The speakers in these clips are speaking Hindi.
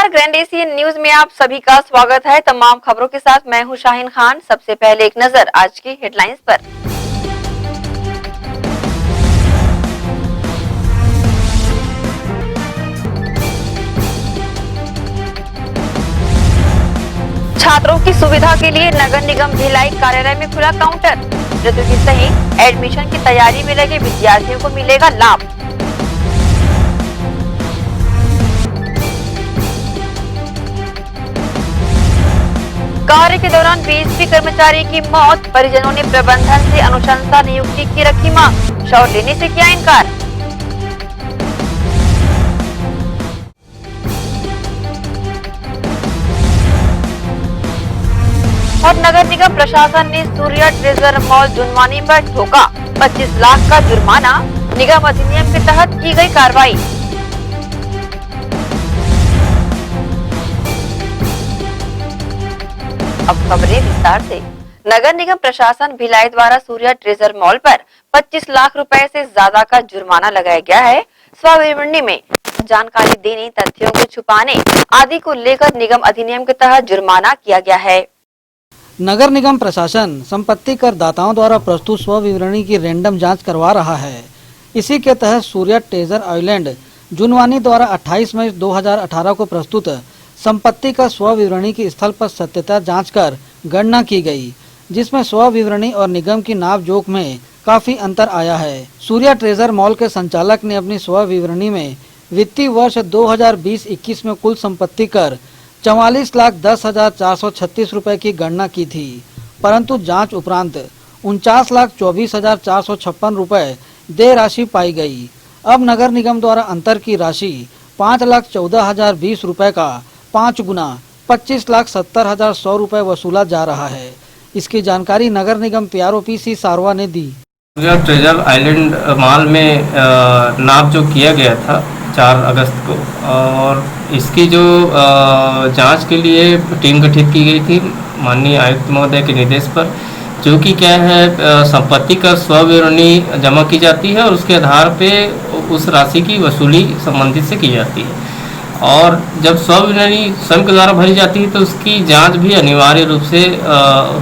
नमस्कार, ग्रैंड एशियन न्यूज में आप सभी का स्वागत है। तमाम खबरों के साथ मैं हूं शाहीन खान। सबसे पहले एक नजर आज की हेडलाइंस पर। छात्रों की सुविधा के लिए नगर निगम भिलाई कार्यालय में खुला काउंटर। प्रौद्योगिकी सहित एडमिशन की तैयारी में लगे विद्यार्थियों को मिलेगा लाभ। कार्य के दौरान बीएसपी कर्मचारी की मौत, परिजनों ने प्रबंधन से अनुशंसा नियुक्ति की रखी मांग, शव लेने से किया इनकार। और नगर निगम प्रशासन ने सूर्या ट्रेजर मॉल जुनवानी पर ठोका 25 लाख का जुर्माना, निगम अधिनियम के तहत की गई कार्रवाई। अब खबरें विस्तार से। नगर निगम प्रशासन भिलाई द्वारा सूर्या ट्रेजर मॉल पर 25 लाख रुपए से ज्यादा का जुर्माना लगाया गया है। स्वविवरणी में जानकारी देने, तथ्यों को छुपाने आदि को लेकर निगम अधिनियम के तहत जुर्माना किया गया है। नगर निगम प्रशासन संपत्ति कर दाताओं द्वारा प्रस्तुत स्वविवरणी की रैंडम जांच करवा रहा है। इसी के तहत सूर्या ट्रेजर आइलैंड जुनवानी द्वारा 28 मई 2018 को प्रस्तुत संपत्ति का स्वविवरणी की स्थल पर सत्यता जांच कर गणना की गई, जिसमें स्वविवरणी और निगम की नाप जोख में काफी अंतर आया है। सूर्या ट्रेजर मॉल के संचालक ने अपनी स्वविवरणी में वित्तीय वर्ष 2020-21 में कुल संपत्ति कर 44,10,436 रुपए की गणना की थी, परंतु जांच उपरांत 49,24,456 रुपए देय राशि पाई गई। अब नगर निगम द्वारा अंतर की राशि 5,14,020 रुपए का 5 गुना 25,70,100 रुपए वसूला जा रहा है। इसकी जानकारी नगर निगम PROPC सारवा ने दी। ट्रेजर आइलैंड मॉल में नाप जो किया गया था 4 अगस्त को, और इसकी जो जांच के लिए टीम गठित की गई थी माननीय आयुक्त महोदय के निर्देश पर, जो कि क्या है संपत्ति का स्वविवरणी जमा की जाती है और उसके आधार पे उस राशि की वसूली संबंधित से की जाती है। और जब स्वविवरणी स्वयं के द्वारा भरी जाती है तो उसकी जांच भी अनिवार्य रूप से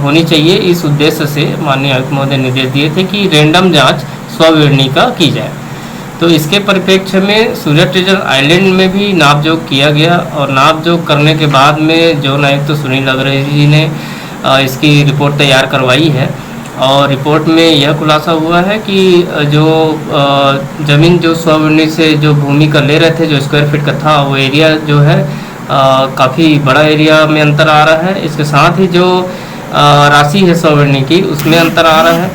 होनी चाहिए। इस उद्देश्य से माननीय आयुक्त महोदय ने निर्देश दिए थे कि रैंडम जांच स्वविवरणी का की जाए। तो इसके परिप्रेक्ष्य में सूर्या ट्रेजर आइलैंड में भी नापजोख किया गया, और नापजोख करने के बाद में जोन आयुक्त सुनील अग्रवाल जी ने इसकी रिपोर्ट तैयार करवाई है। और रिपोर्ट में यह खुलासा हुआ है कि जो ज़मीन जो स्वविवरणी से जो भूमि का ले रहे थे, जो स्क्वायर फीट का था, वो एरिया जो है काफ़ी बड़ा एरिया में अंतर आ रहा है। इसके साथ ही जो राशि है स्वविवरणी की, उसमें अंतर आ रहा है।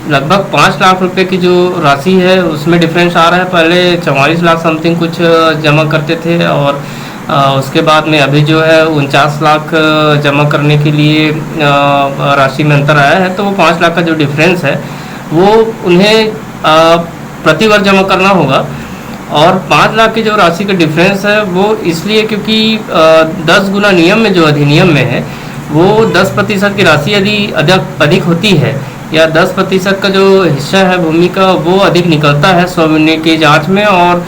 लगभग 5 लाख रुपए की जो राशि है उसमें डिफरेंस आ रहा है। पहले 44 लाख समथिंग कुछ जमा करते थे, और उसके बाद में अभी जो है 49 लाख जमा करने के लिए राशि में अंतर आया है। तो वो 5 लाख का जो डिफरेंस है वो उन्हें प्रतिवर्ष जमा करना होगा। और 5 लाख की जो राशि का डिफरेंस है वो इसलिए क्योंकि 10 गुना नियम में जो अधिनियम में है वो 10% की राशि यदि अधिक होती है या 10% का जो हिस्सा है भूमि का वो अधिक निकलता है स्वविवरणी की जांच में और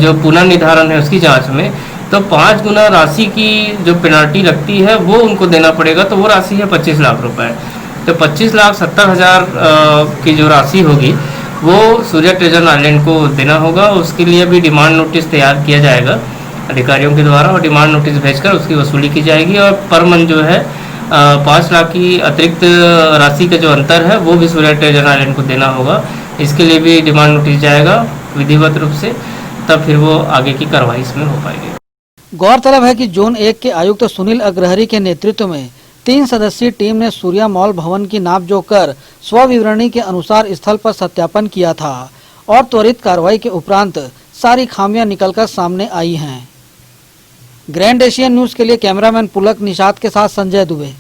जो पुनर्निर्धारण है उसकी जांच में, तो 5 गुना राशि की जो पेनाल्टी लगती है वो उनको देना पड़ेगा। तो वो राशि है 25 लाख रुपए। तो 25,70,000 की जो राशि होगी वो सूर्या ट्रेजर आइलैंड को देना होगा। उसके लिए भी डिमांड नोटिस तैयार किया जाएगा अधिकारियों के द्वारा, और डिमांड नोटिस भेजकर उसकी वसूली की जाएगी। और पर मंथ जो है 5 लाख की अतिरिक्त राशि का जो अंतर है वो भी सूर्या ट्रेजर आइलैंड को देना होगा। इसके लिए भी डिमांड नोटिस जाएगा विधिवत रूप से, तब फिर वो आगे की कार्रवाई इसमें हो पाएगी। गौरतलब है कि जोन 1 के आयुक्त सुनील अग्रहरी के नेतृत्व में 3 सदस्यीय टीम ने सूर्या मॉल भवन की नापजोख कर स्वविवरणी के अनुसार स्थल पर सत्यापन किया था, और त्वरित कार्रवाई के उपरांत सारी खामियां निकलकर सामने आई हैं। ग्रैंड एशियन न्यूज के लिए कैमरामैन पुलक निषाद के साथ संजय दुबे।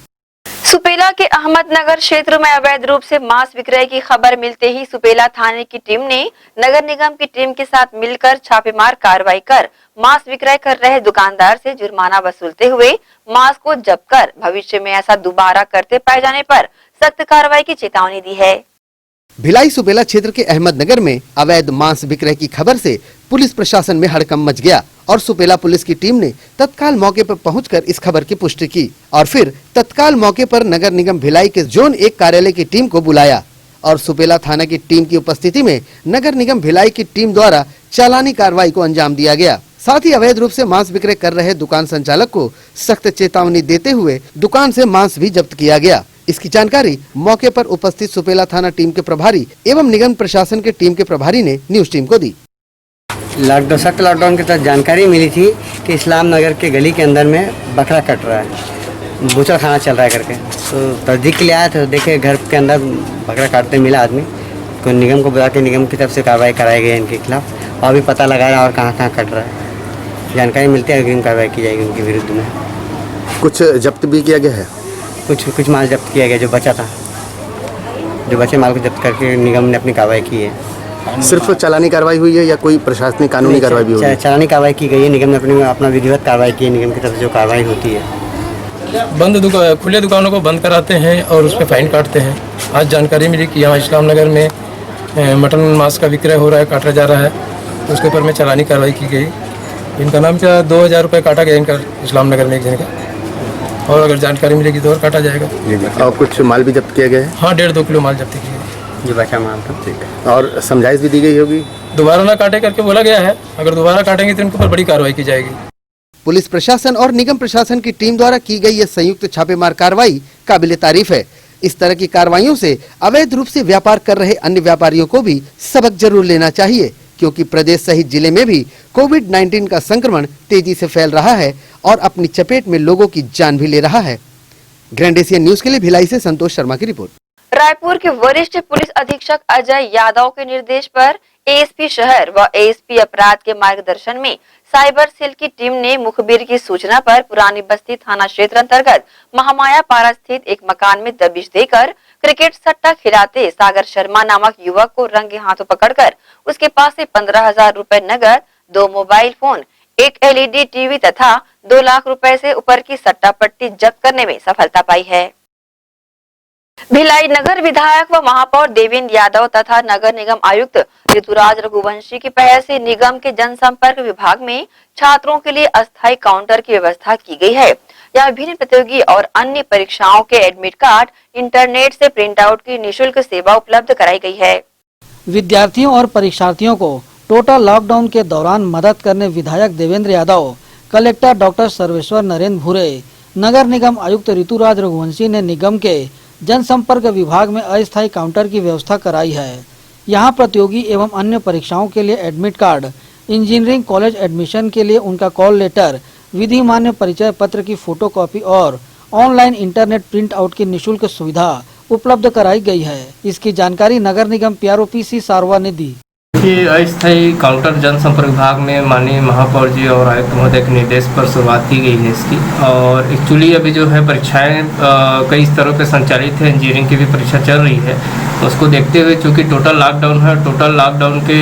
सुपेला के अहमदनगर क्षेत्र में अवैध रूप से मांस विक्रय की खबर मिलते ही सुपेला थाने की टीम ने नगर निगम की टीम के साथ मिलकर छापेमार कार्रवाई कर मांस विक्रय कर रहे दुकानदार से जुर्माना वसूलते हुए मांस को जब्त कर भविष्य में ऐसा दोबारा करते पाए जाने पर सख्त कार्रवाई की चेतावनी दी है। भिलाई सुपेला क्षेत्र के अहमदनगर में अवैध मांस विक्रय की खबर से पुलिस प्रशासन में हड़कंप मच गया और सुपेला पुलिस की टीम ने तत्काल मौके पर पहुंचकर इस खबर की पुष्टि की और फिर तत्काल मौके पर नगर निगम भिलाई के जोन 1 कार्यालय की टीम को बुलाया और सुपेला थाना की टीम की उपस्थिति में नगर निगम भिलाई की टीम द्वारा चालानी कार्रवाई को अंजाम दिया गया। साथ ही अवैध रूप से मांस विक्रय कर रहे दुकान संचालक को सख्त चेतावनी देते हुए दुकान से मांस भी जब्त किया गया। इसकी जानकारी मौके पर उपस्थित सुपेला थाना टीम के प्रभारी एवं निगम प्रशासन के टीम के प्रभारी ने न्यूज टीम को दी। सख्त लॉकडाउन के तहत जानकारी मिली थी कि इस्लाम नगर के गली के अंदर में बकरा कट रहा है, बूचर खाना चल रहा है करके, तो तस्दीक के लिए आया तो देखे घर के अंदर बकरा काटते मिला आदमी को। निगम को बुला के निगम की तरफ से कार्रवाई कराई गई इनके खिलाफ और भी पता लगाया और कहाँ कहाँ कट रहा है जानकारी मिलती है, अग्रिम कार्रवाई की जाएगी उनके विरुद्ध में। कुछ जब्त भी किया गया है, कुछ माल जब्त किया गया जो बचा था, जो बचे माल को जब्त करके निगम ने अपनी कार्रवाई की है। सिर्फ चालानी कार्रवाई हुई है या कोई प्रशासनिक कानूनी कार्रवाई भी हुई है? चालानी कार्रवाई की गई है, निगम ने अपना विधिवत कार्रवाई की है। निगम की तरफ से जो कार्रवाई होती है, खुले दुकानों को बंद कराते हैं और उस पर फाइन काटते हैं। आज जानकारी मिली कि यहाँ इस्लाम नगर में मटन मांस का विक्रय हो रहा है, काटा जा रहा है, तो उसके ऊपर में चालानी कार्रवाई की गई। इनका नाम क्या 2000 रुपये काटा गया इनका इस्लाम नगर में एक जन का, और अगर जानकारी मिलेगी तो और काटा जाएगा। और कुछ माल भी जब्त किया गया है? हाँ, 1.5-2 किलो माल जब्त किया गया जो बचा माल था। ठीक है, और समझाइश भी दी गई होगी? दोबारा ना काटे करके बोला गया है, अगर दोबारा काटेंगे तो इनके ऊपर बड़ी कार्रवाई की जाएगी। पुलिस प्रशासन और निगम प्रशासन की टीम द्वारा की गई यह संयुक्त छापेमार कार्रवाई काबिले तारीफ है। इस तरह की कार्रवाइयों से अवैध रूप से व्यापार कर रहे अन्य व्यापारियों को भी सबक जरूर लेना चाहिए, क्योंकि प्रदेश सहित जिले में भी कोविड-19 का संक्रमण तेजी से फैल रहा है और अपनी चपेट में लोगों की जान भी ले रहा है। ग्रैंड एशियन न्यूज के लिए भिलाई से संतोष शर्मा की रिपोर्ट। रायपुर के वरिष्ठ पुलिस अधीक्षक अजय यादव के निर्देश पर एएसपी शहर व एएसपी अपराध के मार्गदर्शन में साइबर सेल की टीम ने मुखबिर की सूचना पर पुरानी बस्ती थाना क्षेत्र अंतर्गत महामाया पारा स्थित एक मकान में दबिश देकर क्रिकेट सट्टा खिलाते सागर शर्मा नामक युवक को रंगे हाथों पकड़कर उसके पास से 15,000 रुपए नगद, 2 मोबाइल फोन, 1 एलईडी टीवी तथा 2 लाख रुपए से ऊपर की सट्टा पट्टी जब्त करने में सफलता पाई है। भिलाई नगर विधायक व महापौर देवेंद्र यादव तथा नगर निगम आयुक्त ऋतुराज रघुवंशी की पहल से निगम के जनसंपर्क विभाग में छात्रों के लिए अस्थायी काउंटर की व्यवस्था की गई है। यहाँ विभिन्न प्रतियोगी और अन्य परीक्षाओं के एडमिट कार्ड इंटरनेट से प्रिंट आउट की निःशुल्क सेवा उपलब्ध कराई गई है। विद्यार्थियों और परीक्षार्थियों को टोटल लॉकडाउन के दौरान मदद करने विधायक देवेंद्र यादव, कलेक्टर डॉक्टर सर्वेश्वर नरेंद्र भूरे, नगर निगम आयुक्त ऋतुराज रघुवंशी ने निगम के जनसंपर्क विभाग में अस्थायी काउंटर की व्यवस्था कराई है। यहाँ प्रतियोगी एवं अन्य परीक्षाओं के लिए admit card, engineering college admission के लिए उनका कॉल लेटर, विधि मान्य परिचय पत्र की फोटोकॉपी और ऑनलाइन इंटरनेट प्रिंट आउट की निःशुल्क सुविधा उपलब्ध कराई गई है। इसकी जानकारी नगर निगम PROPC सारवा ने दी। ये अस्थायी काउंटर जनसंपर्क विभाग में माननीय महापौर जी और आयुक्त महोदय के निर्देश पर शुरुआत की गई है इसकी। और एक्चुअली अभी जो है परीक्षाएं कई स्तरों पे संचालित है, इंजीनियरिंग की भी परीक्षा चल रही है, तो उसको देखते हुए चूँकि टोटल लॉकडाउन है, टोटल लॉकडाउन के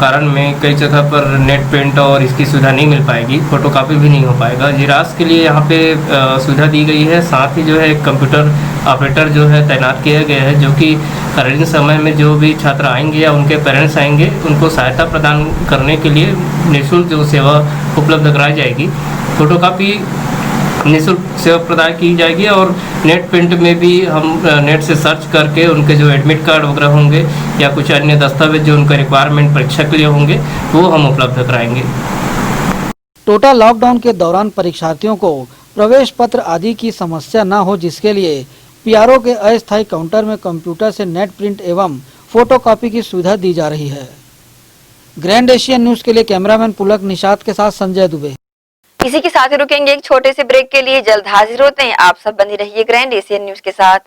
कारण में कई जगह पर नेट प्रिंट और इसकी सुविधा नहीं मिल पाएगी, फोटोकॉपी भी नहीं हो पाएगा। जिरास के लिए यहाँ पे सुविधा दी गई है। साथ ही जो है एक कंप्यूटर ऑपरेटर जो है तैनात किया गया है, जो कि ऋण समय में जो भी छात्र आएंगे या उनके पेरेंट्स आएंगे उनको सहायता प्रदान करने के लिए निःशुल्क जो सेवा उपलब्ध कराई जाएगी। फोटोकॉपी निःशुल्क सेवा प्रदान की जाएगी और नेट प्रिंट में भी हम नेट से सर्च करके उनके जो एडमिट कार्ड वगैरह होंगे या कुछ अन्य दस्तावेज जो उनका रिक्वायरमेंट परीक्षा के लिए होंगे वो हम उपलब्ध कराएंगे। टोटल लॉकडाउन के दौरान परीक्षार्थियों को प्रवेश पत्र आदि की समस्या न हो, जिसके लिए PRO के अस्थायी काउंटर में कंप्यूटर से नेट प्रिंट एवं फोटोकॉपी की सुविधा दी जा रही है। ग्रैंड एशियन न्यूज के लिए कैमरामैन पुलक निषाद के साथ संजय दुबे। इसी के साथ ही रुकेंगे एक छोटे से ब्रेक के लिए, जल्द हाजिर होते हैं। आप सब बने रहिए ग्रैंड एशियन न्यूज के साथ।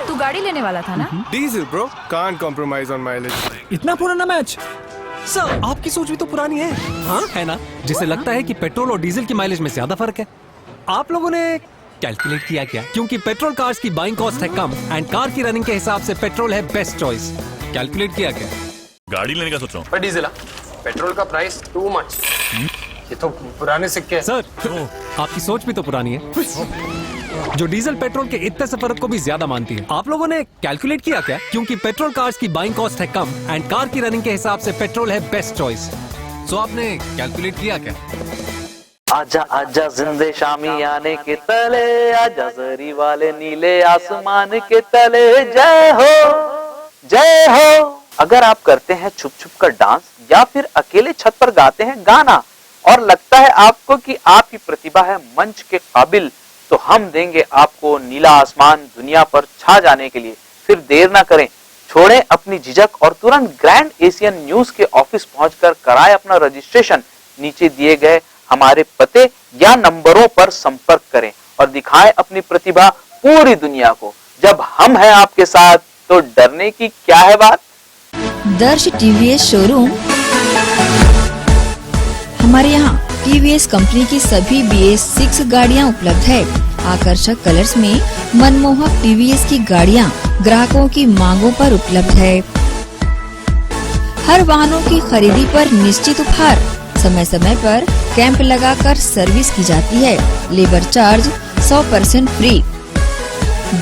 तू गाड़ी लेने वाला था ना? Diesel bro, can't compromise on mileage. इतना पुराना मैच सर, आपकी सोच भी तो पुरानी है। हाँ है ना, जिसे लगता है कि पेट्रोल और डीजल की माइलेज में ज्यादा फर्क है। आप लोगों ने कैलकुलेट किया क्या? क्योंकि पेट्रोल कार्स की बाइंग कॉस्ट है कम एंड कार की रनिंग के हिसाब से पेट्रोल है बेस्ट चॉइस। कैलकुलेट किया क्या? गाड़ी लेने का सोच रहा हूँ। पर डीजल, पेट्रोल का प्राइस टू मच। ये तो पुराने सिक्के हैं। सर, आपकी सोच भी तो पुरानी है, जो डीजल पेट्रोल के इतने से फर्क को भी ज्यादा मानती है। आप लोगों ने कैलकुलेट किया क्या? क्योंकि पेट्रोल कार्स की बाइंग कॉस्ट है कम एंड कार की रनिंग के हिसाब से पेट्रोल है बेस्ट चॉइस। सो आपने कैलकुलेट किया क्या? आजा आजा जिंदे शामी आने के तले, आजा जरी वाले नीले आसमान के तले, जय हो जय हो। अगर आप करते हैं छुप छुप कर डांस या फिर अकेले छत पर गाते हैं गाना और लगता है आपको कि आपकी प्रतिभा है मंच के काबिल, तो हम देंगे आपको नीला आसमान दुनिया पर छा जाने के लिए। फिर देर ना करें, छोड़ें अपनी झिझक और तुरंत ग्रैंड एशियन न्यूज के ऑफिस पहुंचकर कराएं अपना रजिस्ट्रेशन। नीचे दिए गए हमारे पते या नंबरों पर संपर्क करें और दिखाएं अपनी प्रतिभा पूरी दुनिया को। जब हम हैं आपके साथ तो डरने की क्या है बात। दर्श टीवीएस शोरूम। हमारे यहाँ टीवीएस कंपनी की सभी BS6 गाड़ियाँ उपलब्ध है। आकर्षक कलर्स में मनमोहक टीवीएस की गाड़ियाँ ग्राहकों की मांगों पर उपलब्ध है। हर वाहनों की खरीदी पर निश्चित उपहार। समय समय पर कैंप लगाकर सर्विस की जाती है। Labour charge 100% free.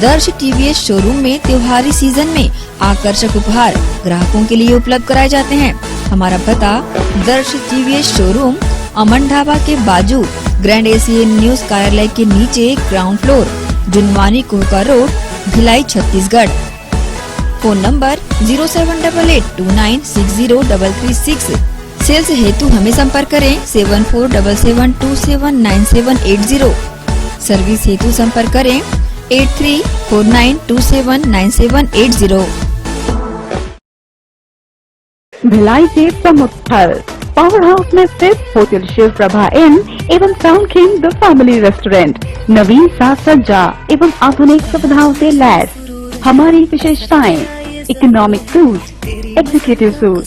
दर्श टीवीएस शोरूम में त्योहारी सीजन में आकर्षक उपहार ग्राहकों के लिए उपलब्ध कराए जाते हैं। हमारा पता दर्श टीवीएस शोरूम अमन ढाबा के बाजू ग्रैंड एशियन न्यूज कार्यालय के नीचे ground floor, Junwani Kohka road, Bhilai, Chhattisgarh. Phone number 07882960336। Sales हेतु हमें संपर्क करें 7477279780। सर्विस हेतु संपर्क करें 8349279780। भिलाई के प्रमुख स्थल पावर हाउस में स्थित होटल शिव प्रभा इन एवं Town king the family restaurant नवीन साज सज्जा एवं आधुनिक सुविधाओं से लैस। हमारी विशेषताएं economic suite, executive suite,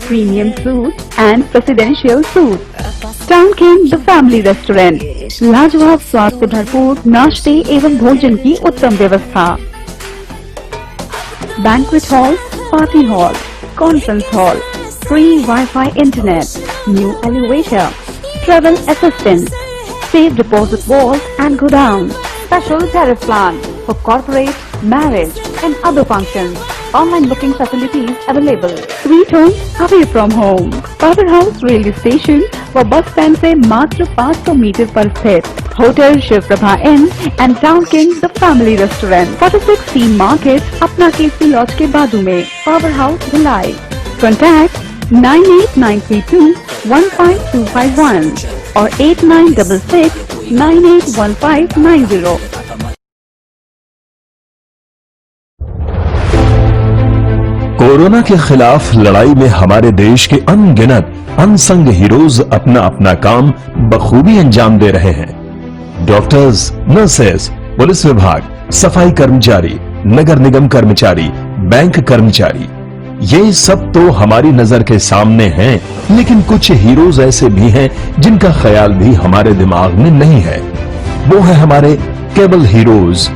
premium suite and presidential suite. Town king the family restaurant, लाजवाब स्वाद से भरपूर नाश्ते एवं भोजन की उत्तम व्यवस्था। Banquet hall, party hall, conference hall, free Wi-Fi internet, new elevator, travel assistance, safe deposit vault and godown, special tariff plan for corporate, marriage and other functions. Online booking facilities available. Sweet home away from home. Power House Railway Station व बस स्टैंड से मात्र 500 मीटर पर स्थित hotel Shiv Prabha inn and town king the family restaurant 46 C market, अपना केसी लॉज के बाजू में। Power house Bhilai. कॉन्टैक्ट 9892152251 और 8966981590। कोरोना के खिलाफ लड़ाई में हमारे देश के अनगिनत अनसंग हीरोज अपना अपना काम बखूबी अंजाम दे रहे हैं। डॉक्टर्स, नर्सेस, पुलिस विभाग, सफाई कर्मचारी, नगर निगम कर्मचारी, बैंक कर्मचारी, ये सब तो हमारी नजर के सामने हैं, लेकिन कुछ हीरोज ऐसे भी हैं जिनका ख्याल भी हमारे दिमाग में नहीं है। वो है हमारे केबल हीरोज।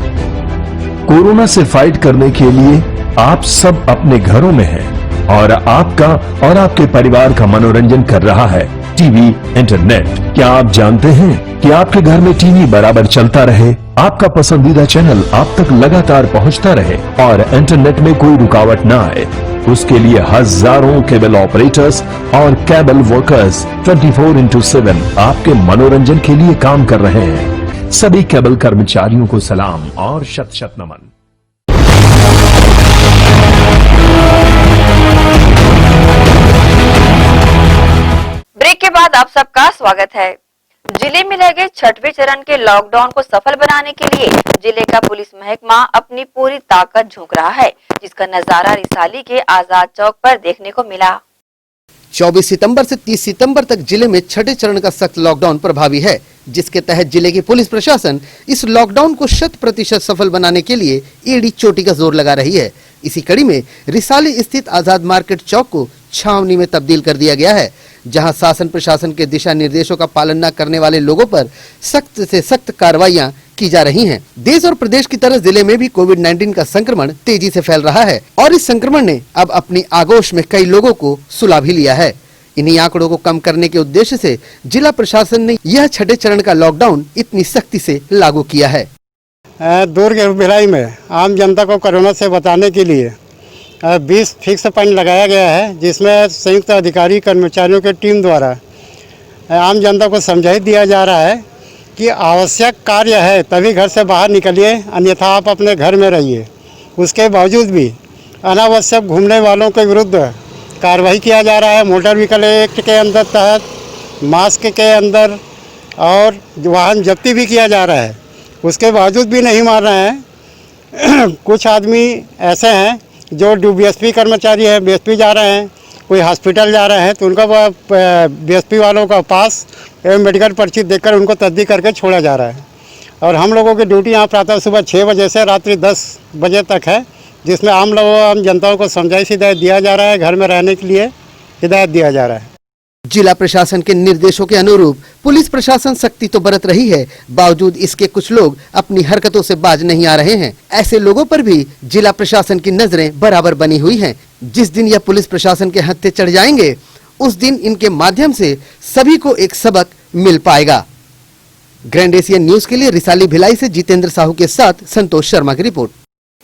कोरोना से फाइट करने के लिए आप सब अपने घरों में हैं और आपका और आपके परिवार का मनोरंजन कर रहा है टीवी, इंटरनेट। क्या आप जानते हैं कि आपके घर में टीवी बराबर चलता रहे, आपका पसंदीदा चैनल आप तक लगातार पहुंचता रहे और इंटरनेट में कोई रुकावट ना आए? उसके लिए हजारों केबल ऑपरेटर्स और केबल वर्कर्स 24/7 आपके मनोरंजन के लिए काम कर रहे हैं। सभी केबल कर्मचारियों को सलाम और शत शत नमन। ब्रेक के बाद आप सबका स्वागत है। जिले में लगे छठवें चरण के लॉकडाउन को सफल बनाने के लिए जिले का पुलिस महकमा अपनी पूरी ताकत झोंक रहा है, जिसका नजारा रिसाली के आजाद चौक पर देखने को मिला। 24 सितंबर से 30 सितंबर तक जिले में छठे चरण का सख्त लॉकडाउन प्रभावी है, जिसके तहत जिले की पुलिस प्रशासन इस लॉकडाउन को 100% सफल बनाने के लिए एड़ी चोटी का जोर लगा रही है। इसी कड़ी में रिसाली स्थित आजाद मार्केट चौक को छावनी में तब्दील कर दिया गया है, जहां शासन प्रशासन के दिशा निर्देशों का पालन न करने वाले लोगों पर सख्त से सख्त कार्रवाइयां की जा रही हैं। देश और प्रदेश की तरह जिले में भी कोविड-19 का संक्रमण तेजी से फैल रहा है और इस संक्रमण ने अब अपनी आगोश में कई लोगों को सुला भी लिया है। इन्हीं आंकड़ों को कम करने के उद्देश्य से जिला प्रशासन ने यह छठे चरण का लॉकडाउन इतनी सख्ती से लागू किया है। दुर्ग भिलाई में आम जनता को कोरोना से बचाने के लिए 20 फिक्स पॉइंट लगाया गया है, जिसमें संयुक्त अधिकारी कर्मचारियों की टीम द्वारा आम जनता को समझाई दिया जा रहा है कि आवश्यक कार्य है तभी घर से बाहर निकलिए, अन्यथा आप अपने घर में रहिए। उसके बावजूद भी अनावश्यक घूमने वालों के विरुद्ध कार्रवाई किया जा रहा है। मोटर व्हीकल एक्ट के अंदर तहत मास्क के अंदर और वाहन जब्ती भी किया जा रहा है। उसके बावजूद भी नहीं मान रहे हैं। कुछ आदमी ऐसे हैं जो बीएसपी कर्मचारी है, बीएसपी जा रहे हैं, कोई हॉस्पिटल जा रहे हैं, तो उनका बीएसपी वालों का पास एवं मेडिकल पर्ची देकर उनको तस्दीक करके छोड़ा जा रहा है। और हम लोगों की ड्यूटी यहाँ प्रातः सुबह 6 बजे से रात्रि 10 बजे तक है, जिसमें आम जनताओं को समझाइश हिदायत दिया जा रहा है, घर में रहने के लिए हिदायत दिया जा रहा है। जिला प्रशासन के निर्देशों के अनुरूप पुलिस प्रशासन सख्ती तो बरत रही है, बावजूद इसके कुछ लोग अपनी हरकतों से बाज नहीं आ रहे हैं। ऐसे लोगों पर भी जिला प्रशासन की नजरें बराबर बनी हुई हैं। जिस दिन यह पुलिस प्रशासन के हत्थे चढ़ जाएंगे, उस दिन इनके माध्यम से सभी को एक सबक मिल पाएगा। ग्रैंड एशियन न्यूज के लिए रिसाली भिलाई से जितेंद्र साहू के साथ संतोष शर्मा की रिपोर्ट।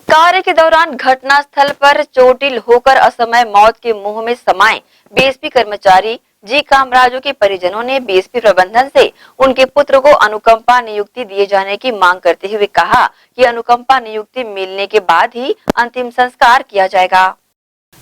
कार्य के दौरान घटनास्थल पर चोटिल होकर असमय मौत के मुंह में समाये बीएसपी कर्मचारी जी कामराजू के परिजनों ने बीएसपी प्रबंधन से उनके पुत्र को अनुकंपा नियुक्ति दिए जाने की मांग करते हुए कहा कि अनुकंपा नियुक्ति मिलने के बाद ही अंतिम संस्कार किया जाएगा।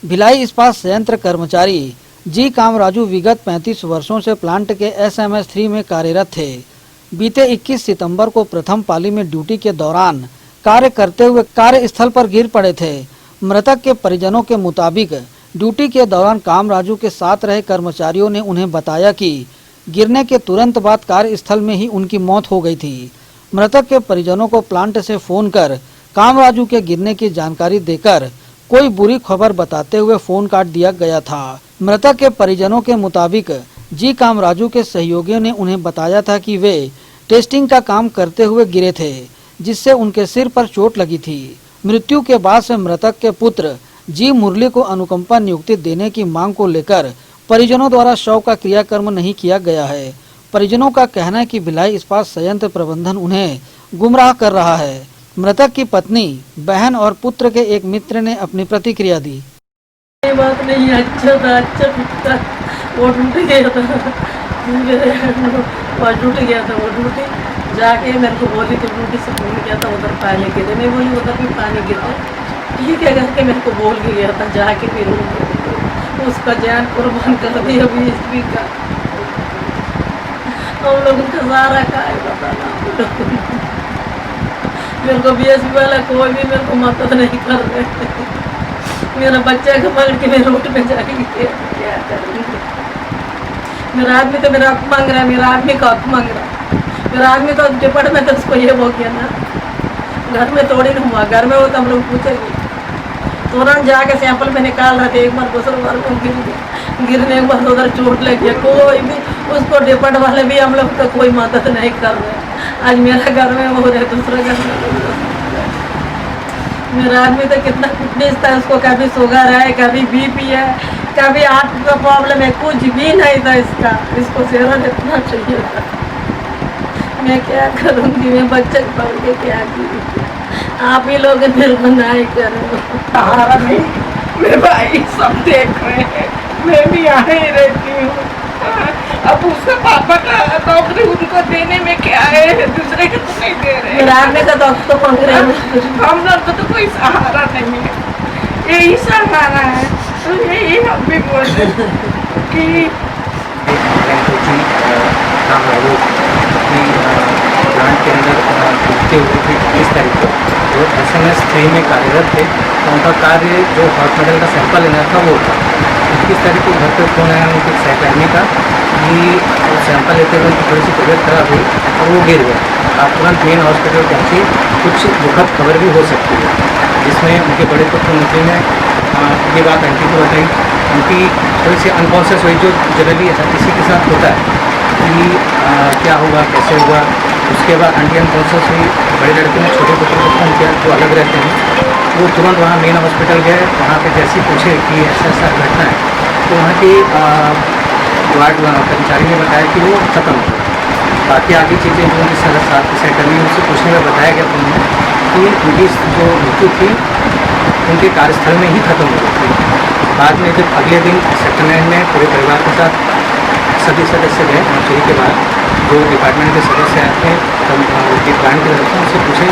भिलाई इस्पात संयंत्र कर्मचारी जी कामराजू विगत 35 वर्षों से प्लांट के SMS 3 में कार्यरत थे। बीते 21 सितंबर को प्रथम पाली में ड्यूटी के दौरान कार्य करते हुए कार्यस्थल पर गिर पड़े थे। मृतक के परिजनों के मुताबिक ड्यूटी के दौरान कामराजू के साथ रहे कर्मचारियों ने उन्हें बताया कि गिरने के तुरंत बाद कार्यस्थल में ही उनकी मौत हो गई थी। मृतक के परिजनों को प्लांट से फोन कर कामराजू के गिरने की जानकारी देकर कोई बुरी खबर बताते हुए फोन काट दिया गया था। मृतक के परिजनों के मुताबिक जी कामराजू के सहयोगियों ने उन्हें बताया था कि वे टेस्टिंग का काम करते हुए गिरे थे, जिससे उनके सिर पर चोट लगी थी। मृत्यु के बाद से मृतक के पुत्र जी मुरली को अनुकंपा नियुक्ति देने की मांग को लेकर परिजनों द्वारा शव का क्रियाकर्म नहीं किया गया है। परिजनों का कहना है कि भिलाई इस्पात संयंत्र प्रबंधन उन्हें गुमराह कर रहा है। मृतक की पत्नी, बहन और पुत्र के एक मित्र ने अपनी प्रतिक्रिया दी। ये बात नहीं, अच्छा था, अच्छा पिता वो टूट गया था, वो टूट गया था। वो ड्यूटी जाके मेरे को बोली तो ड्यूटी से फोन किया था, उधर पानी गिरे। मैं बोली उधर भी पानी गिरा, ठीक है करके मेरे को बोल के गया था। जाके फिर उसका जान कुर्बान कर दिया बीएसपी का। हम लोगों का सारा का है बताना। मेरे को बीएसपी वाला कोई भी मेरे को मदद नहीं कर रहे। मेरा बच्चा को पकड़ के मैं रोड पे जाएगी क्या करूँगी। मेरा आदमी तो मेरा हक मांग रहा है, मेरा आदमी का हक मांग रहा है। मेरा आदमी तो डिपट में तो उसको ये हो गया ना, घर में थोड़ी ना हुआ, घर में हो तो हम लोग पूछेंगे। तुरंत जाके सैंपल में निकाल रहे थे, एक बार दूसरा बार को गिर गया। गिरने के बाद उधर चोट लग गया। कोई भी उसको डिपट वाले भी हम लोग तो कोई मदद नहीं कर रहे। आज मेरा घर में हो रहा है, दूसरे घर में। मेरा आदमी तो कितना फिटनेस था, उसको कभी शुगर है, कभी बीपी है, कभी हार्ट का प्रॉब्लम है, कुछ भी नहीं था इसका। इसको सेवा इतना चाहिए था। मैं क्या करूँगी, मैं बच्चे को पकड़ के क्या करूँगी। आप ही लोग मेरे को नहीं करो। सहारा नहीं, मेरे भाई सब देख रहे हैं, मैं भी यहाँ ही रहती हूँ। अब उसका पापा का नौकरी उनको देने में क्या है, दूसरे को तो नहीं दे रहे। मेरा आदमी का तो मांग रहे हैं। हम लोग को तो कोई सहारा नहीं है, यही सहारा है। तो यही हम भी बोलते कि प्लांट के अंदर पहुँचते हुए फिर 20 तारीख को जो SMS 3 में कार्यरत थे, तो उनका कार्य जो हॉट मेडल का सैंपल लेना था वो था। 21 तारीख को घर पर फोन आया उनके सहकर्मी का कि सैंपल लेते हुए उनकी थोड़ी सी तबीयत खराब हुई और वो गिर गए। आप तुरंत मेन हॉस्पिटल पहुँची, कुछ दुखद खबर भी हो सकती है, जिसमें उनके बड़े पुत्र मुझे ने ये बात आंटी को बताई। उनकी थोड़ी सी अनकॉन्शियस हुई, जो जनरली किसी के साथ होता है कि क्या हुआ, कैसे हुआ। उसके बाद आंटी अनकॉन्शियस हुई। बड़े लड़के ने छोटे पुत्र को फोन किया, जो अलग रहते हैं। वो तुरंत वहाँ मेन हॉस्पिटल गए। वहाँ पे जैसे पूछे कि ऐसा ऐसा घटना है, तो वहाँ की वार्ड कर्मचारी ने बताया कि वो खत्म हो गया। बाकी आगे चीज़ें जो उनके सहकर्मी उनसे पूछने में बताया गया उन्होंने कि उनकी जो मृत्यु थी उनके कार्यस्थल में ही खत्म हो गई थी। बाद में जब अगले दिन सेक्टर 9 में पूरे परिवार के साथ सभी सदस्य गए मौचूरी के बाद, जो डिपार्टमेंट के सदस्य आए थे उनके प्लान की तरफ से उनसे पूछे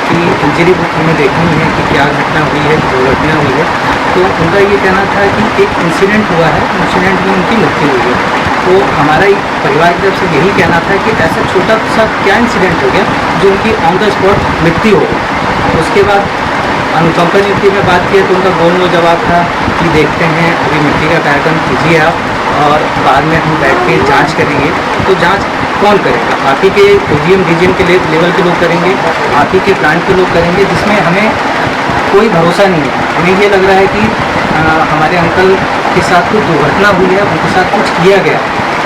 कि इंजरी बुक हमें देखनी है कि क्या घटना हुई है, दुर्घटना हुई है। तो उनका ये कहना था कि एक इंसिडेंट हुआ है, इंसिडेंट में उनकी मृत्यु हुई है। तो हमारा परिवार की तरफ से यही कहना था कि ऐसा छोटा सा क्या इंसिडेंट हो गया जो उनकी ऑन द स्पॉट मृत्यु हो। उसके बाद अनुकंपा नियुक्ति में बात की तो उनका गोल जवाब था कि देखते हैं, अभी मिट्टी का कार्यक्रम कीजिए आप और बाद में हम बैठ के जांच करेंगे। तो जांच कौन करेगा? आप ही के ओजीएम डीजीएम के लेवल के लोग करेंगे, आप ही के प्लांट के लोग करेंगे, जिसमें हमें कोई भरोसा नहीं है। हमें ये लग रहा है कि हमारे अंकल के साथ कुछ दुर्घटना हुई है, उनके साथ कुछ किया गया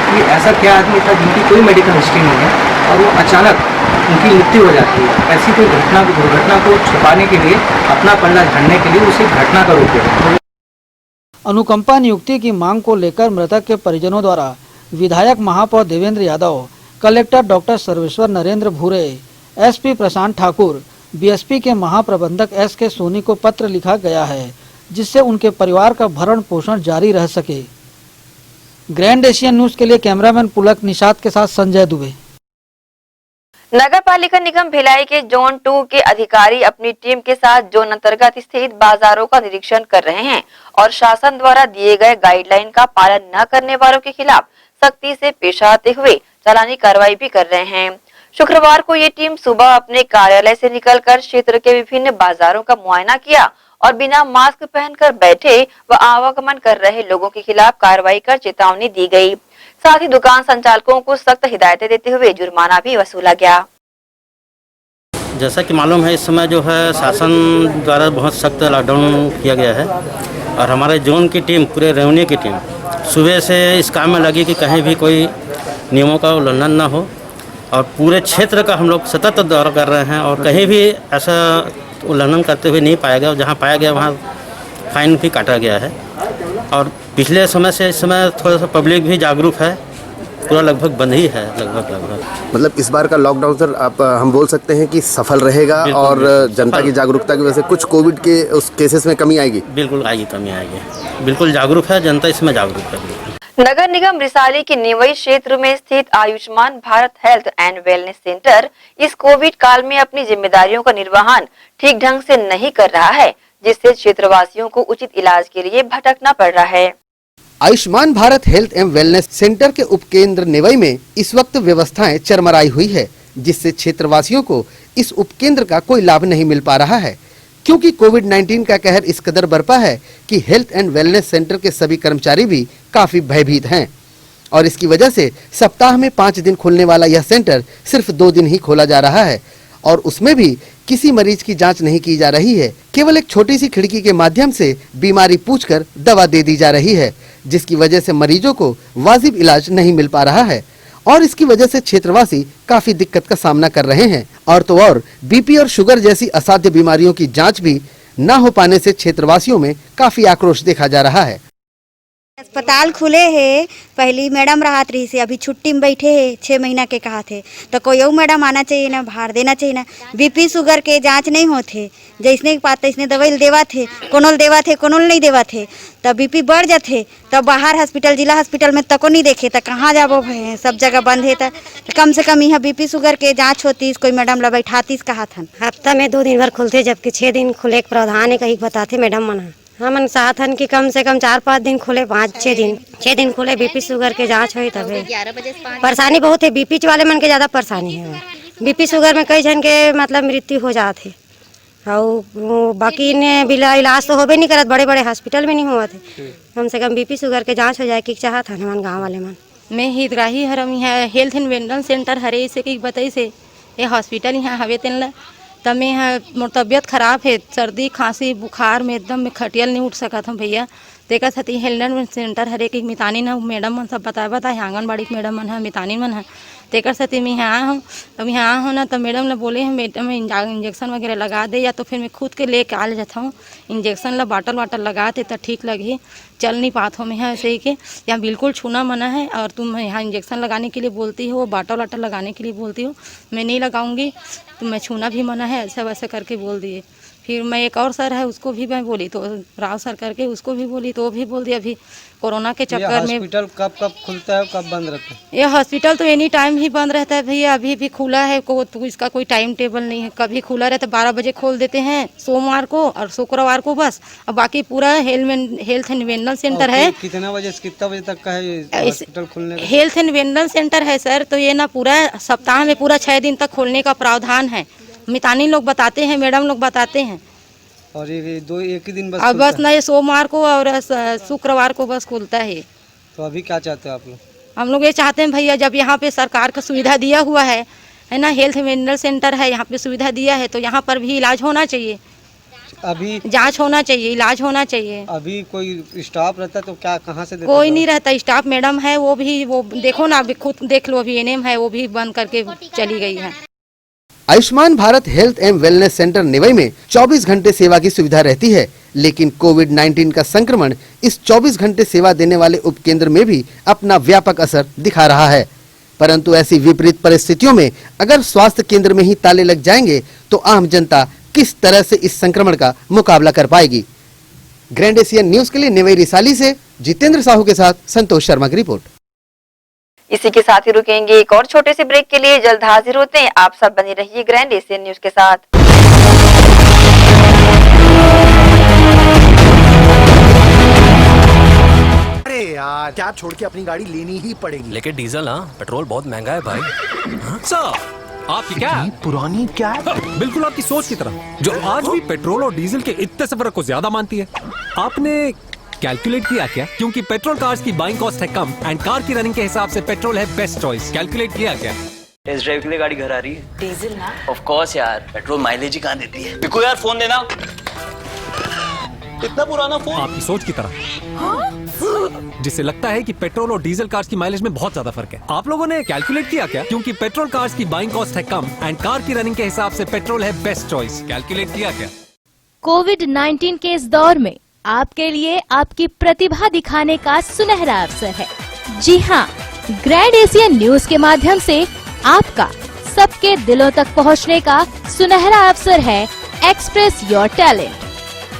कि ऐसा क्या आदमी था जिनकी कोई मेडिकल हिस्ट्री नहीं है और वो अचानक उनकी मृत्यु हो जाती है। ऐसी कोई दुर्घटना को छुपाने के लिए, अपना पल्ला झाड़ने के लिए उसे घटना का रूप देना। अनुकंपा नियुक्ति की मांग को लेकर मृतक के परिजनों द्वारा विधायक महापौर देवेंद्र यादव, कलेक्टर डॉक्टर सर्वेश्वर नरेंद्र भूरे, एसपी प्रशांत ठाकुर, बीएसपी के महाप्रबंधक एस.के. सोनी को पत्र लिखा गया है, जिससे उनके परिवार का भरण पोषण जारी रह सके। ग्रैंड एशियन न्यूज के लिए कैमरामैन पुलक निषाद के साथ संजय दुबे। नगर पालिका निगम भिलाई के जोन 2 के अधिकारी अपनी टीम के साथ जोन अंतर्गत स्थित बाजारों का निरीक्षण कर रहे हैं और शासन द्वारा दिए गए गाइडलाइन का पालन न करने वालों के खिलाफ सख्ती से पेश आते हुए चालानी कार्रवाई भी कर रहे हैं। शुक्रवार को ये टीम सुबह अपने कार्यालय से निकलकर क्षेत्र के विभिन्न बाजारों का मुआयना किया और बिना मास्क पहनकर बैठे व आवागमन कर रहे लोगों के खिलाफ कार्रवाई कर चेतावनी दी गई। साथ ही दुकान संचालकों को सख्त हिदायतें देते हुए जुर्माना भी वसूला गया। जैसा कि मालूम है, इस समय जो है शासन द्वारा बहुत सख्त लॉकडाउन किया गया है और हमारे जोन की टीम, पूरे रेवन्यू की टीम सुबह से इस काम में लगी कि कहीं भी कोई नियमों का उल्लंघन ना हो और पूरे क्षेत्र का हम लोग सतत दौरा कर रहे हैं और कहीं भी ऐसा उल्लंघन करते हुए नहीं पाया गया और जहाँ पाया गया वहाँ फाइन भी काटा गया है। और पिछले समय से इस समय थोड़ा सा पब्लिक भी जागरूक है, पूरा लगभग बंद ही है लगभग। मतलब इस बार का लॉकडाउन सर हम बोल सकते हैं कि सफल रहेगा और जनता की जागरूकता की वजह से कुछ कोविड के उस केसेस में कमी आएगी। बिल्कुल आएगी, कमी आएगी। बिल्कुल जागरूक है जनता, इसमें जागरूक है। नगर निगम रिसाली के निवई क्षेत्र में स्थित Ayushman Bharat health and wellness centre इस कोविड काल में अपनी जिम्मेदारियों का निर्वहन ठीक ढंग से नहीं कर रहा है, जिससे क्षेत्रवासियों को उचित इलाज के लिए भटकना पड़ रहा है। आयुष्मान भारत हेल्थ एवं वेलनेस सेंटर के उपकेंद्र निवई में इस वक्त व्यवस्थाएं चरमराई हुई है, जिससे क्षेत्रवासियों को इस उपकेंद्र का कोई लाभ नहीं मिल पा रहा है, क्योंकि कोविड-19 का कहर इस कदर बरपा है कि हेल्थ एंड वेलनेस सेंटर के सभी कर्मचारी भी काफी भयभीत हैं और इसकी वजह से सप्ताह में 5 दिन खुलने वाला यह सेंटर सिर्फ 2 दिन ही खोला जा रहा है और उसमें भी किसी मरीज की जांच नहीं की जा रही है। केवल एक छोटी सी खिड़की के माध्यम से बीमारी पूछकर दवा दे दी जा रही है, जिसकी वजह से मरीजों को वाजिब इलाज नहीं मिल पा रहा है और इसकी वजह से क्षेत्रवासी काफी दिक्कत का सामना कर रहे हैं। और तो और बीपी और शुगर जैसी असाध्य बीमारियों की जांच भी न हो पाने से क्षेत्रवासियों में काफी आक्रोश देखा जा रहा है। अस्पताल खुले है, पहली मैडम राहत रही से, अभी छुट्टी में बैठे है, 6 महीना के कहा थे, तो कोई और मैडम आना चाहिए ना, बाहर देना चाहिए ना। बीपी शुगर के जांच नहीं होते, जैसने पाते इसने दवाई देवा थे, कोनोल देवा थे, कोनोल नहीं देवा थे, तब बीपी बढ़ जाते, तब बाहर हॉस्पिटल, जिला हॉस्पिटल में तको नहीं देखे, तो कहाँ जाबो भाई, सब जगह बंद है। तो कम से कम यहाँ बीपी शुगर के जाँच होती, कोई मैडम ला बैठाती कहा था। हफ्ता में 2 दिन भर खुलते, जबकि 6 दिन खुले के प्रावधान है, कहीं बताते मैडम मना। हम साथ हन कि कम से कम 4-5 दिन खुले, 5-6 दिन, 6 दिन खुले, बीपी शुगर के जांच हुई तब। परेशानी बहुत है, बीपी वाले मन के ज्यादा परेशानी है। बीपी शुगर में कई जन के मतलब मृत्यु हो जाते और बाकी ने बिना इलाज तो होबे नहीं करत, बड़े बड़े हॉस्पिटल में नहीं हुआ थे। कम से कम बीपी शुगर के जाँच हो जाए कि चाहत हन मन गाँव वाले मन। मैं हितग्राही हरम यहाँ हेल्थ एंड वेलनेस सेंटर हरे से कि बताई से ये हॉस्पिटल यहाँ हवे तेन तब मैं यहाँ मोर तबियत खराब है, सर्दी खांसी बुखार में एकदम मैं खटियल नहीं उठ सकत हम भैया। देखत हती हेल्थ एंड सेंटर हरे कि मितानी ना मैडम मन सब बताए आंगनबाड़ी मैडम मन है, मितानी मन है, तेकर से मैं यहाँ आया हूँ। अब यहाँ आया हूँ ना तो मैडम ने बोले हैं मैडम इंजेक्शन वगैरह लगा दे, या तो फिर मैं खुद के लेके आ जाता हूँ इंजेक्शन ला बाटल वाटल लगाते तो ठीक लगे। चल नहीं पाता हूँ मैं यहाँ ऐसे ही के यहाँ बिल्कुल छूना मना है, और तुम यहाँ इंजेक्शन लगाने के लिए बोलती हो, बाटल वाटल लगाने के लिए बोलती हो, मैं नहीं लगाऊंगी, तो मैं छूना भी मना है, ऐसा वैसे करके बोल दिए। फिर मैं एक और सर है उसको भी मैं बोली, तो राव सर करके उसको भी बोली, तो वो भी बोल दिया अभी कोरोना के चक्कर में। हॉस्पिटल कब कब खुलता है, कब बंद रहता है? ये हॉस्पिटल तो एनी टाइम ही बंद रहता है भैया, अभी भी खुला है तो इसका कोई टाइम टेबल नहीं है। कभी खुला रहता है 12 बजे खोल देते हैं सोमवार को और शुक्रवार को बस, और बाकी पूरा हेल्थ एंड वेलनेस सेंटर है। कितना बजे से कितना बजे तक का है हॉस्पिटल खुलने का? हेल्थ एंड वेलनेस सेंटर है सर, तो ये ना पूरा सप्ताह में पूरा 6 दिन तक खोलने का प्रावधान है। मितानी लोग बताते हैं, मैडम लोग बताते हैं। और ये एक ही दिन बस अब बस ना ये सोमवार को और शुक्रवार को बस खुलता है। तो अभी क्या चाहते हो आप लोग? हम लोग ये चाहते हैं भैया, जब यहाँ पे सरकार का सुविधा दिया हुआ है ना, हेल्थ वेलनेस सेंटर है, यहाँ पे सुविधा दिया है, तो यहाँ पर भी इलाज होना चाहिए, अभी जांच होना चाहिए, इलाज होना चाहिए। अभी कोई स्टाफ रहता तो क्या कहाँ से कोई नहीं रहता, स्टाफ मैडम है, वो देखो ना, अभी खुद देख लो, अभी एनएम है वो भी बंद करके चली गई है। Ayushman Bharat health and wellness centre Niwai में 24 घंटे सेवा की सुविधा रहती है, लेकिन कोविड-19 का संक्रमण इस 24 घंटे सेवा देने वाले उपकेंद्र में भी अपना व्यापक असर दिखा रहा है। परंतु ऐसी विपरीत परिस्थितियों में अगर स्वास्थ्य केंद्र में ही ताले लग जाएंगे तो आम जनता किस तरह से इस संक्रमण का मुकाबला कर पाएगी। ग्रैंड एशियन न्यूज के लिए निवई रिसाली से जितेंद्र साहू के साथ संतोष शर्मा की रिपोर्ट। इसी के साथ ही रुकेंगे एक और छोटे से ब्रेक के लिए, जल्द हाजिर होते हैं। आप सब बने रहिए ग्रैंड एशियन न्यूज के साथ। अरे यार, क्या छोड़ के अपनी गाड़ी लेनी ही पड़ेगी। लेकिन डीजल ना, पेट्रोल बहुत महंगा है भाई। सर, आपकी क्या पुरानी क्या बिल्कुल आपकी सोच की तरह, जो आज भी पेट्रोल और डीजल के इतने से फर्क को ज्यादा मानती है। आपने कैलकुलेट किया क्या? क्योंकि पेट्रोल कार्स की बाइंग कॉस्ट है कम एंड कार की रनिंग के हिसाब से पेट्रोल है बेस्ट चॉइस। कैलकुलेट किया क्या? टेस्ट ड्राइव के लिए गाड़ी घर आ रही है। डीजल ना? ऑफ कोर्स यार, पेट्रोल माइलेज ही कहाँ देती है। बिको यार फोन देना। इतना पुराना फोन। आपकी सोच की तरह, जिससे लगता है कि पेट्रोल और डीजल कार्स की माइलेज में बहुत ज्यादा फर्क है। आप लोगों ने कैलकुलेट किया क्या? क्योंकि पेट्रोल कार्स की बाइंग कॉस्ट है कम एंड कार की रनिंग के हिसाब से पेट्रोल है बेस्ट चॉइस। कैलकुलेट किया क्या? कोविड-19 के इस दौर में आपके लिए आपकी प्रतिभा दिखाने का सुनहरा अवसर है। जी हाँ, ग्रैंड एशियन न्यूज के माध्यम से आपका सबके दिलों तक पहुंचने का सुनहरा अवसर है एक्सप्रेस योर टैलेंट।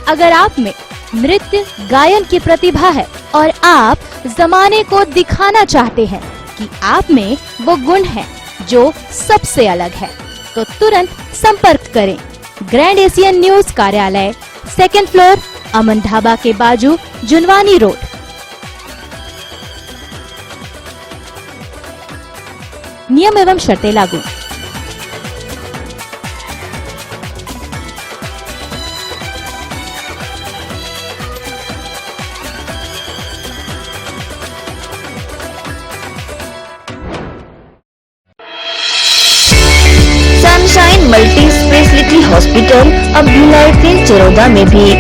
अगर आप में नृत्य गायन की प्रतिभा है और आप जमाने को दिखाना चाहते हैं कि आप में वो गुण है जो सबसे अलग है, तो तुरंत संपर्क करें। ग्रैंड एशियन न्यूज कार्यालय, 2nd फ्लोर, अमन ढाबा के बाजू, जुनवानी रोड। नियम एवं शर्तें लागू। सनशाइन मल्टी स्पेशलिटी हॉस्पिटल अब भिलाई के चरौदा में भी।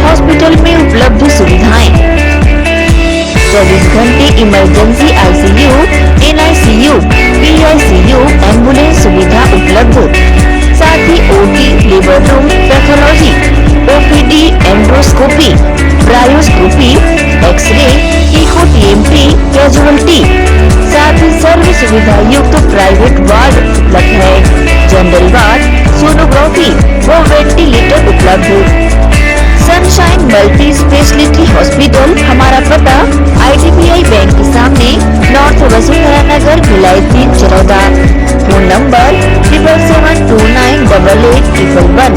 हॉस्पिटल में उपलब्ध सुविधाएं, 24 घंटे emergency ICU, NICU, PICU, ambulance सुविधा उपलब्ध। साथ ही OT, labour room, pathology, OPD, endoscopy, bronchoscopy, X-ray, echo TMT, casualty, साथ ही सर्व सुविधा युक्त प्राइवेट वार्ड उपलब्ध है। जनरल वार्ड, सोनोग्राफी व वेंटिलेटर उपलब्ध। सनशाइन मल्टी स्पेशलिटी हॉस्पिटल, हमारा पता IDBI बैंक के सामने, north Vasundhara Nagar, Bhilai 3 Charoda. Phone number 77298811,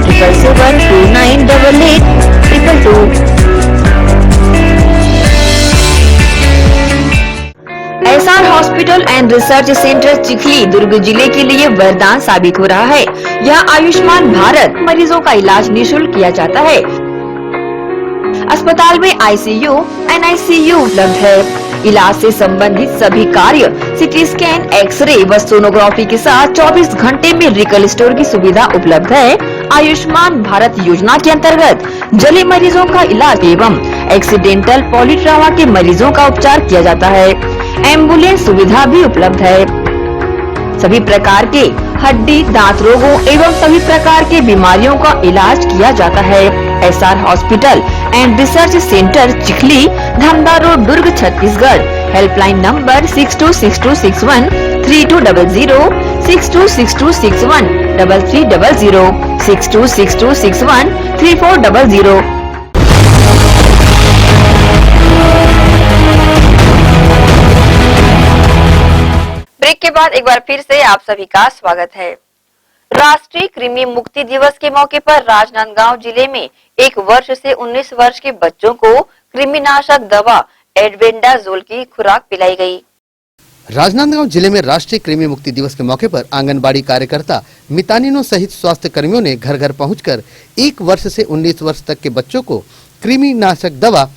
77298822। SR hospital and research centre Chikhli Durg जिले के लिए वरदान साबित हो रहा है। यहाँ आयुष्मान भारत मरीजों का इलाज निःशुल्क किया जाता है। अस्पताल में आईसीयू, एनआईसीयू उपलब्ध है। इलाज से संबंधित सभी कार्य, सीटी स्कैन, एक्सरे व सोनोग्राफी के साथ 24 घंटे में मेडिकल स्टोर की सुविधा उपलब्ध है। आयुष्मान भारत योजना के अंतर्गत जले मरीजों का इलाज एवं एक्सीडेंटल पॉलीट्रामा के मरीजों का उपचार किया जाता है। एम्बुलेंस सुविधा भी उपलब्ध है। सभी प्रकार के हड्डी, दांत रोगों एवं सभी प्रकार के बीमारियों का इलाज किया जाता है। SR hospital and research centre Chikhli, Dhamda road, Durg, Chhattisgarh. Helpline number 626261 3200, 626261 3300, 626261 3400। Break के बाद एक बार फिर से आप सभी का स्वागत है। राष्ट्रीय कृमि मुक्ति दिवस के मौके पर राजनांदगांव जिले में 1 वर्ष से 19 वर्ष के बच्चों को कृमिनाशक दवा एल्बेंडाजोल की खुराक पिलाई गई। राजनांदगांव जिले में राष्ट्रीय कृमि मुक्ति दिवस के मौके पर आंगनबाड़ी कार्यकर्ता, मितानिनों सहित स्वास्थ्य कर्मियों ने घर घर पहुंचकर 1 वर्ष से 19 वर्ष तक के बच्चों को कृमिनाशक दवा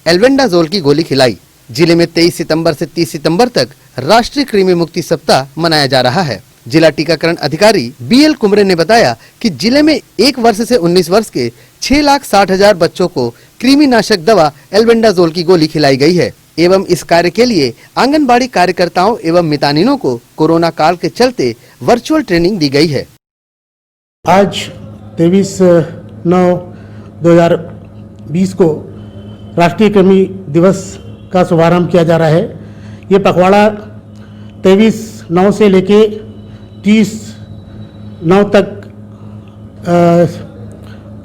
एल्बेंडाजोल की गोली खिलाई। जिले में 23 सितंबर से 30 सितंबर तक राष्ट्रीय कृमि मुक्ति सप्ताह मनाया जा रहा है। जिला टीकाकरण अधिकारी BL कुमरे ने बताया कि जिले में 1 वर्ष से 19 वर्ष के 6,60,000 बच्चों को कृमिनाशक दवा एल्बेंडाजोल की गोली खिलाई गई है एवं इस कार्य के लिए आंगनबाड़ी कार्यकर्ताओं एवं मितानिनों को कोरोना काल के चलते वर्चुअल ट्रेनिंग दी गई है। आज 23/9/2020 को राष्ट्रीय कृमि दिवस का शुभारंभ किया जा रहा है। ये पखवाड़ा 23/9 से लेके 30/9 तक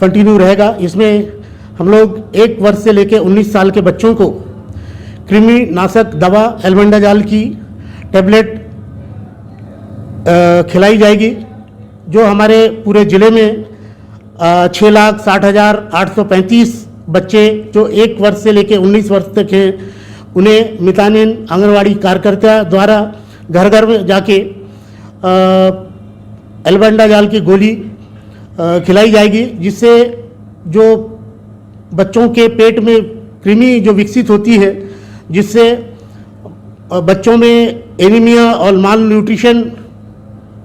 कंटिन्यू रहेगा। इसमें हम लोग 1 वर्ष से लेके 19 साल के बच्चों को कृमिनाशक दवा एल्बेंडाजोल की टैबलेट खिलाई जाएगी, जो हमारे पूरे ज़िले में 6,60,835 बच्चे जो 1 वर्ष से लेके 19 वर्ष तक हैं, उन्हें मितानिन आंगनवाड़ी कार्यकर्ता द्वारा घर घर में जाके एल्बेंडाजोल की गोली खिलाई जाएगी, जिससे जो बच्चों के पेट में कृमि जो विकसित होती है, जिससे बच्चों में एनीमिया और माल न्यूट्रिशन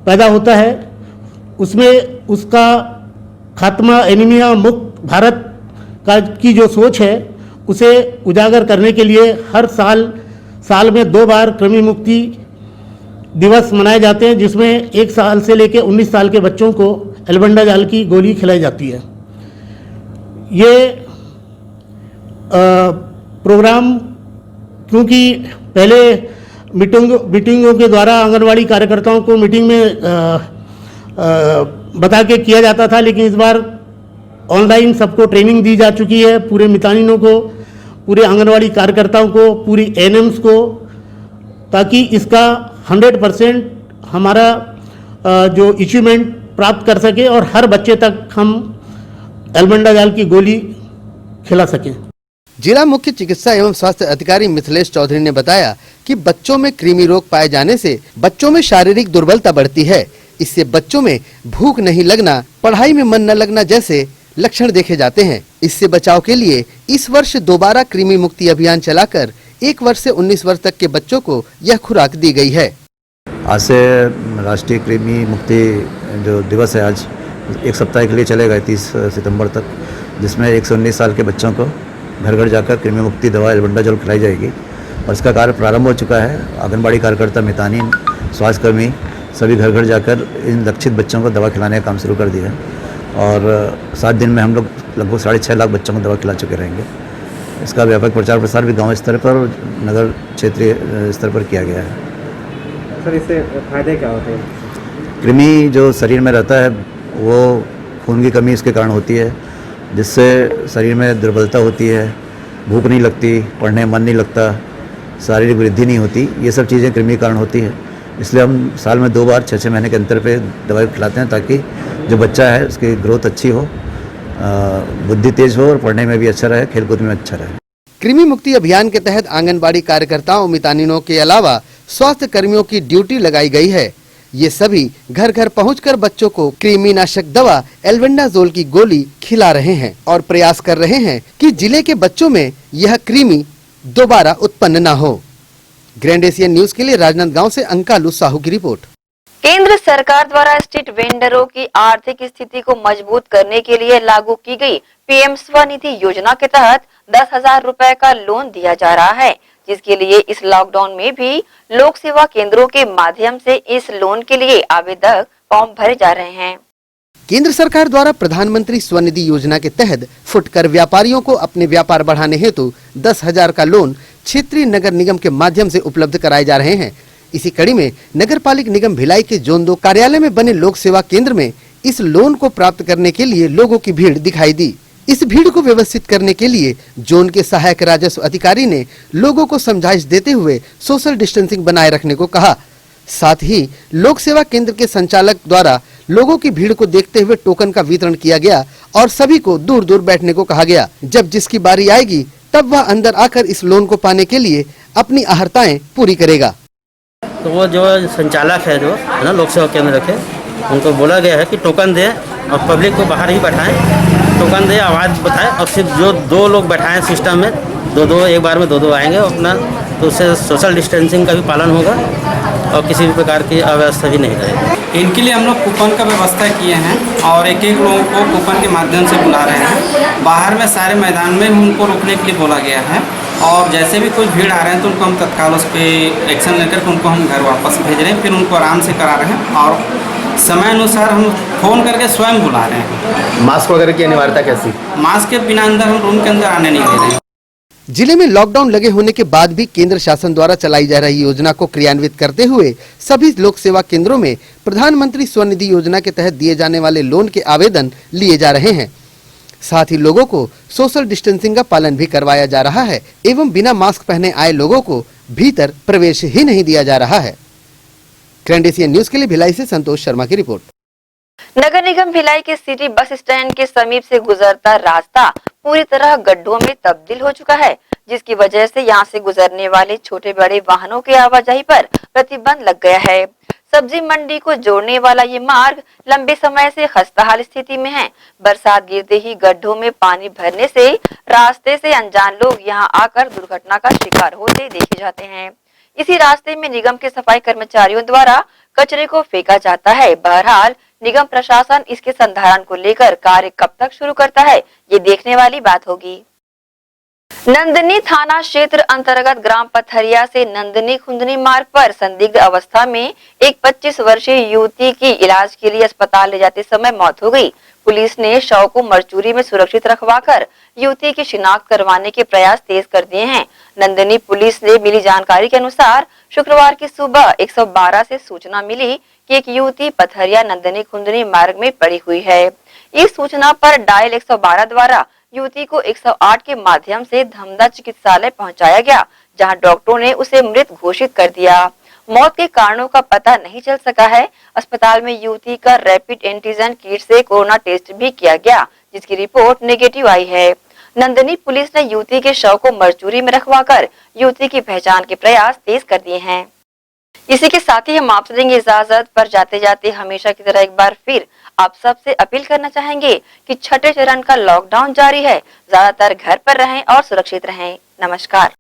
पैदा होता है, उसमें उसका खात्मा, एनीमिया मुक्त भारत का की जो सोच है उसे उजागर करने के लिए हर साल में 2 बार कृमि मुक्ति दिवस मनाए जाते हैं, जिसमें 1 साल से लेकर 19 साल के बच्चों को एल्बेंडाजोल की गोली खिलाई जाती है। ये प्रोग्राम क्योंकि पहले मीटिंगों के द्वारा आंगनवाड़ी कार्यकर्ताओं को मीटिंग में बता के किया जाता था, लेकिन इस बार ऑनलाइन सबको ट्रेनिंग दी जा चुकी है, पूरे मितानिनों को, पूरे आंगनवाड़ी कार्यकर्ताओं को, पूरी ANMs को, ताकि इसका 100% हमारा जो अचीवमेंट प्राप्त कर सके और हर बच्चे तक हम एल्बेंडाजोल की गोली खिला सकें। जिला मुख्य चिकित्सा एवं स्वास्थ्य अधिकारी मिथिलेश चौधरी ने बताया कि बच्चों में कृमि रोग पाए जाने से बच्चों में शारीरिक दुर्बलता बढ़ती है। इससे बच्चों में भूख नहीं लगना, पढ़ाई में मन न लगना जैसे लक्षण देखे जाते हैं। इससे बचाव के लिए इस वर्ष दोबारा कृमि मुक्ति अभियान चलाकर 1 वर्ष से 19 वर्ष तक के बच्चों को यह खुराक दी गई है। आज से राष्ट्रीय कृमि मुक्ति जो दिवस है, आज 1 सप्ताह के लिए चलेगा 30 सितंबर तक, जिसमें 1 से 19 साल के बच्चों को घर घर जाकर कृमि मुक्ति दवा एल्बेंडाजोल खिलाई जाएगी और इसका कार्य प्रारंभ हो चुका है। आंगनबाड़ी कार्यकर्ता, मितानिन, स्वास्थ्यकर्मी सभी घर घर जाकर इन लक्षित बच्चों को दवा खिलाने का काम शुरू कर दिया है और 7 दिन में हम लोग लगभग 6.5 लाख बच्चों को दवा खिला चुके रहेंगे। इसका व्यापक प्रचार प्रसार भी गांव स्तर पर और नगर क्षेत्रीय स्तर पर किया गया है। सर, इससे फायदे क्या होते हैं? कृमि जो शरीर में रहता है वो खून की कमी इसके कारण होती है, जिससे शरीर में दुर्बलता होती है, भूख नहीं लगती, पढ़ने में मन नहीं लगता, शारीरिक वृद्धि नहीं होती। ये सब चीज़ें कृमि कारण होती है। इसलिए हम साल में 2 बार 6-6 महीने के अंतर पे दवाई खिलाते हैं, ताकि जो बच्चा है उसकी ग्रोथ अच्छी हो, बुद्धि तेज हो और पढ़ने में भी अच्छा रहे, खेलकूद में अच्छा रहे। कृमि मुक्ति अभियान के तहत आंगनबाड़ी कार्यकर्ताओं, मितानिनों के अलावा स्वास्थ्य कर्मियों की ड्यूटी लगाई गई है। ये सभी घर घर पहुंचकर बच्चों को कृमिनाशक दवा एल्बेंडाजोल की गोली खिला रहे हैं और प्रयास कर रहे हैं कि जिले के बच्चों में यह कृमि दोबारा उत्पन्न न हो। ग्रैंड एशियन न्यूज के लिए राजनांदगांव से अंकालू साहू की रिपोर्ट। केंद्र सरकार द्वारा स्ट्रीट वेंडरों की आर्थिक स्थिति को मजबूत करने के लिए लागू की गई पीएम स्वनिधि योजना के तहत 10,000 रुपए का लोन दिया जा रहा है, जिसके लिए इस लॉकडाउन में भी लोक सेवा केंद्रों के माध्यम से इस लोन के लिए आवेदक फॉर्म भरे जा रहे हैं। केंद्र सरकार द्वारा प्रधानमंत्री स्वनिधि योजना के तहत फुटकर व्यापारियों को अपने व्यापार बढ़ाने हेतु 10,000 का लोन क्षेत्रीय नगर निगम के माध्यम से उपलब्ध कराए जा रहे हैं। इसी कड़ी में नगर पालिक निगम भिलाई के जोन 2 कार्यालय में बने लोक सेवा केंद्र में इस लोन को प्राप्त करने के लिए लोगों की भीड़ दिखाई दी। इस भीड़ को व्यवस्थित करने के लिए जोन के सहायक राजस्व अधिकारी ने लोगों को समझाइश देते हुए सोशल डिस्टेंसिंग बनाए रखने को कहा। साथ ही लोक सेवा केंद्र के संचालक द्वारा लोगों की भीड़ को देखते हुए टोकन का वितरण किया गया और सभी को दूर दूर बैठने को कहा गया। जब जिसकी बारी आएगी तब वह अंदर आकर इस लोन को पाने के लिए अपनी आहर्ताएं पूरी करेगा। तो वो जो संचालक है जो है ना लोक सेवा केंद्र के, उनको बोला गया है कि टोकन दे और पब्लिक को बाहर ही बैठाएं, टोकन दे, आवाज़ बताएं और सिर्फ जो 2 लोग बैठाएं सिस्टम में, 2-2 एक बार में 2-2 आएंगे अपना, तो उससे सोशल डिस्टेंसिंग का भी पालन होगा और किसी भी प्रकार की अव्यवस्था भी नहीं रहेगी। इनके लिए हम लोग कूपन का व्यवस्था किए हैं और एक एक लोगों को कूपन के माध्यम से बुला रहे हैं। बाहर में सारे मैदान में उनको रुकने के लिए बोला गया है और जैसे भी कोई भीड़ आ रहे हैं तो उनको हम तत्काल उस पर एक्शन लेकर के उनको हम घर वापस भेज रहे हैं, फिर उनको आराम से करा रहे हैं और समय अनुसार हम फ़ोन करके स्वयं बुला रहे हैं। मास्क वगैरह की अनिवार्यता कैसी? मास्क के बिना अंदर हम रूम के अंदर आने नहीं दे रहे हैं। जिले में लॉकडाउन लगे होने के बाद भी केंद्र शासन द्वारा चलाई जा रही योजना को क्रियान्वित करते हुए सभी लोक सेवा केंद्रों में प्रधानमंत्री स्वनिधि योजना के तहत दिए जाने वाले लोन के आवेदन लिए जा रहे हैं। साथ ही लोगों को सोशल डिस्टेंसिंग का पालन भी करवाया जा रहा है एवं बिना मास्क पहने आए लोगों को भीतर प्रवेश ही नहीं दिया जा रहा है। ग्रैंड एशियन न्यूज के लिए भिलाई से संतोष शर्मा की रिपोर्ट। नगर निगम भिलाई के सिटी बस स्टैंड के समीप से गुजरता रास्ता पूरी तरह गड्ढों में तब्दील हो चुका है, जिसकी वजह से यहां से गुजरने वाले छोटे बड़े वाहनों की आवाजाही पर प्रतिबंध लग गया है। सब्जी मंडी को जोड़ने वाला ये मार्ग लंबे समय से खस्ताहाल स्थिति में है। बरसात गिरते ही गड्ढों में पानी भरने से रास्ते से अनजान लोग यहां आकर दुर्घटना का शिकार होते देखे जाते हैं। इसी रास्ते में निगम के सफाई कर्मचारियों द्वारा कचरे को फेंका जाता है। बहरहाल निगम प्रशासन इसके संधारण को लेकर कार्य कब तक शुरू करता है, ये देखने वाली बात होगी। नंदनी थाना क्षेत्र अंतर्गत ग्राम पथरिया से नंदनी खुंदनी मार्ग पर संदिग्ध अवस्था में एक 25 वर्षीय युवती की इलाज के लिए अस्पताल ले जाते समय मौत हो गई। पुलिस ने शव को मरचूरी में सुरक्षित रखवाकर युवती की शिनाख्त करवाने के प्रयास तेज कर दिए हैं। नंदनी पुलिस ने मिली जानकारी के अनुसार शुक्रवार की सुबह 112 से सूचना मिली कि एक युवती पथरिया नंदनी खुंदनी मार्ग में पड़ी हुई है। इस सूचना पर डायल 112 द्वारा युवती को 108 के माध्यम से धमदा चिकित्सालय पहुंचाया गया, जहां डॉक्टरों ने उसे मृत घोषित कर दिया। मौत के कारणों का पता नहीं चल सका है। अस्पताल में युवती का रैपिड एंटीजन किट से कोरोना टेस्ट भी किया गया, जिसकी रिपोर्ट नेगेटिव आई है। नंदनी पुलिस ने युवती के शव को मरचूरी में रखवाकर युवती की पहचान के प्रयास तेज कर दिए हैं। इसी के साथ ही हम आपसे देंगे इजाजत, पर जाते जाते हमेशा की तरह एक बार फिर आप सबसे अपील करना चाहेंगे कि छठे चरण का लॉकडाउन जारी है। ज्यादातर घर पर रहें और सुरक्षित रहें। नमस्कार।